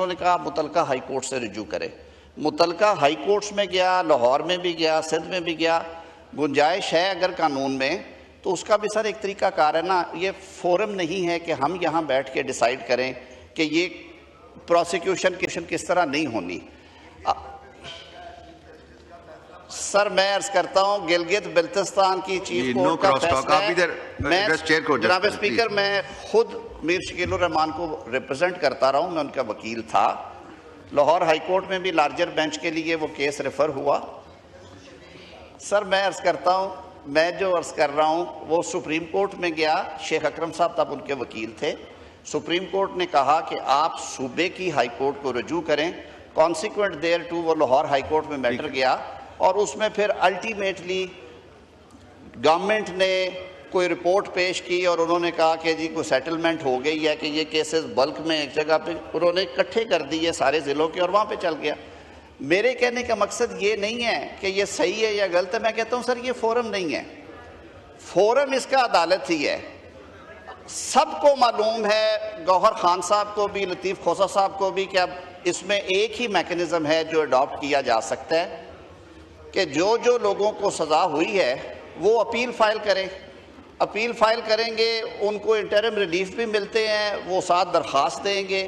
انہوں نے کہا متعلقہ ہائی کورٹ سے رجوع کرے. متعلقہ ہائی کورٹس میں گیا، لاہور میں بھی گیا، سندھ میں بھی گیا. گنجائش ہے اگر قانون میں تو اس کا بھی سر ایک طریقہ کار ہے نا. یہ فورم نہیں ہے کہ ہم یہاں بیٹھ کے ڈیسائیڈ کریں کہ یہ پروسیکیوشن کس طرح نہیں ہونی. سر میں عرض کرتا ہوں گلگت بلتستان کی چیف کورٹ کا فیصلہ ہے. جناب اسپیکر میں خود میر شکیل الرحمان کو ریپرزینٹ کرتا رہا ہوں، میں ان کا وکیل تھا. لاہور ہائی کورٹ میں بھی لارجر بینچ کے لیے وہ کیس ریفر ہوا. سر میں عرض کرتا ہوں، میں جو عرض کر رہا ہوں وہ سپریم کورٹ میں گیا. شیخ اکرم صاحب تب ان کے وکیل تھے. سپریم کورٹ نے کہا کہ آپ صوبے کی ہائی کورٹ کو رجوع کریں. کانسیکوینٹ دیئر ٹو وہ لاہور ہائی کورٹ میں میٹر گیا اور اس میں پھر الٹیمیٹلی گورنمنٹ نے کوئی رپورٹ پیش کی اور انہوں نے کہا کہ جی کوئی سیٹلمنٹ ہو گئی ہے کہ یہ کیسز بلک میں ایک جگہ پہ انہوں نے اکٹھے کر دیے سارے ضلعوں کے اور وہاں پہ چل گیا. میرے کہنے کا مقصد یہ نہیں ہے کہ یہ صحیح ہے یا غلط ہے. میں کہتا ہوں سر یہ فورم نہیں ہے. فورم اس کا عدالت ہی ہے. سب کو معلوم ہے، گوہر خان صاحب کو بھی، لطیف کھوسہ صاحب کو بھی، کہ اب اس میں ایک ہی میکنزم ہے جو اڈاپٹ کیا جا سکتا ہے کہ جو لوگوں کو سزا ہوئی ہے وہ اپیل فائل کریں. اپیل فائل کریں گے، ان کو انٹرم ریلیف بھی ملتے ہیں، وہ ساتھ درخواست دیں گے.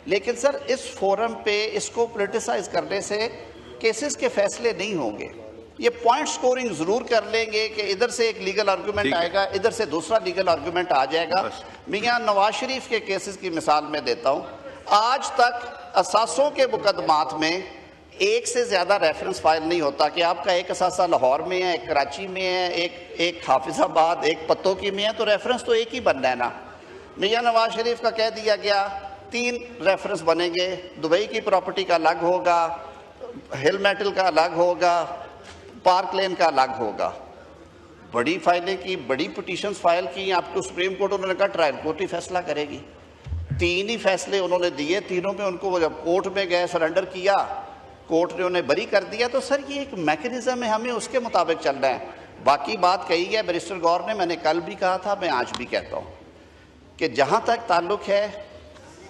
لیکن سر اس فورم پہ اس کو پولیٹیسائز کرنے سے کیسز کے فیصلے نہیں ہوں گے. یہ پوائنٹ سکورنگ ضرور کر لیں گے کہ ادھر سے ایک لیگل آرگومنٹ آئے گا، ادھر سے دوسرا لیگل آرگومنٹ آ جائے گا. میاں نواز شریف کے کیسز کی مثال میں دیتا ہوں. آج تک اثاثوں کے مقدمات میں ایک سے زیادہ ریفرنس فائل نہیں ہوتا کہ آپ کا ایک اثاثہ لاہور میں ہے، ایک کراچی میں ہے، ایک حافظ آباد، ایک پتو کی میں ہے، تو ریفرنس تو ایک ہی بننا ہے نا. میاں نواز شریف کا کہہ دیا گیا 3 ریفرنس بنیں گے. دبئی کی پراپرٹی کا الگ ہوگا، ہل میٹل کا الگ ہوگا، پارک لین کا الگ ہوگا. بڑی فائلیں کی، بڑی پٹیشنز فائل کی، آپ کو سپریم کورٹ انہوں نے کہا ٹرائل کورٹ ہی فیصلہ کرے گی. 3 ہی فیصلے انہوں نے دیے. تینوں میں ان کو جب کورٹ میں گئے سرنڈر کیا، کورٹ نے انہیں بری کر دیا. تو سر یہ ایک میکنزم ہے، ہمیں اس کے مطابق چلنا ہے. باقی بات کہی ہے بیرسٹر گور نے، میں نے کل بھی کہا تھا، میں آج بھی کہتا ہوں کہ جہاں تک تعلق ہے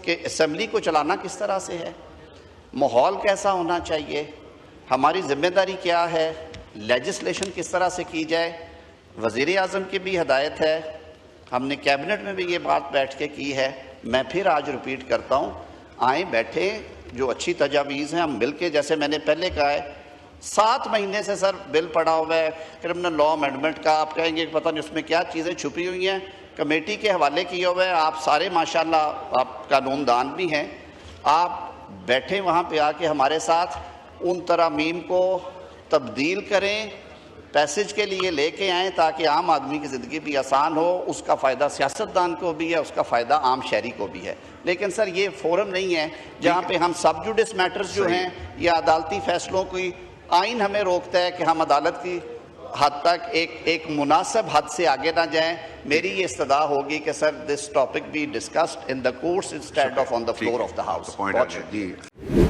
کہ اسمبلی کو چلانا کس طرح سے ہے، ماحول کیسا ہونا چاہیے، ہماری ذمہ داری کیا ہے، لیجسلیشن کس طرح سے کی جائے. وزیر اعظم کی بھی ہدایت ہے، ہم نے کیبنٹ میں بھی یہ بات بیٹھ کے کی ہے. میں پھر آج ریپیٹ کرتا ہوں، آئیں بیٹھیں، جو اچھی تجاویز ہیں ہم مل کے، جیسے میں نے پہلے کہا ہے 7 مہینے سے سر بل پڑا ہوا ہے کرمنل لا امینڈمنٹ کا. آپ کہیں گے کہ پتہ نہیں اس میں کیا چیزیں چھپی ہوئی ہیں. کمیٹی کے حوالے کیا ہوا ہے. آپ سارے ماشاءاللہ آپ قانون دان بھی ہیں. آپ بیٹھیں وہاں پہ آ کے ہمارے ساتھ، ان ترامیم کو تبدیل کریں، پیسج کے لیے لے کے آئیں تاکہ عام آدمی کی زندگی بھی آسان ہو. اس کا فائدہ سیاستدان کو بھی ہے، اس کا فائدہ عام شہری کو بھی ہے. لیکن سر یہ فورم نہیں ہے جہاں پہ ہم سب جوڈس میٹرز جو ہیں یا عدالتی فیصلوں کی، آئین ہمیں روکتا ہے کہ ہم عدالت کی حد تک ایک مناسب حد سے آگے نہ جائیں. میری یہ استدعا ہوگی کہ sir this topic be discussed in the courts instead of on the floor of the house.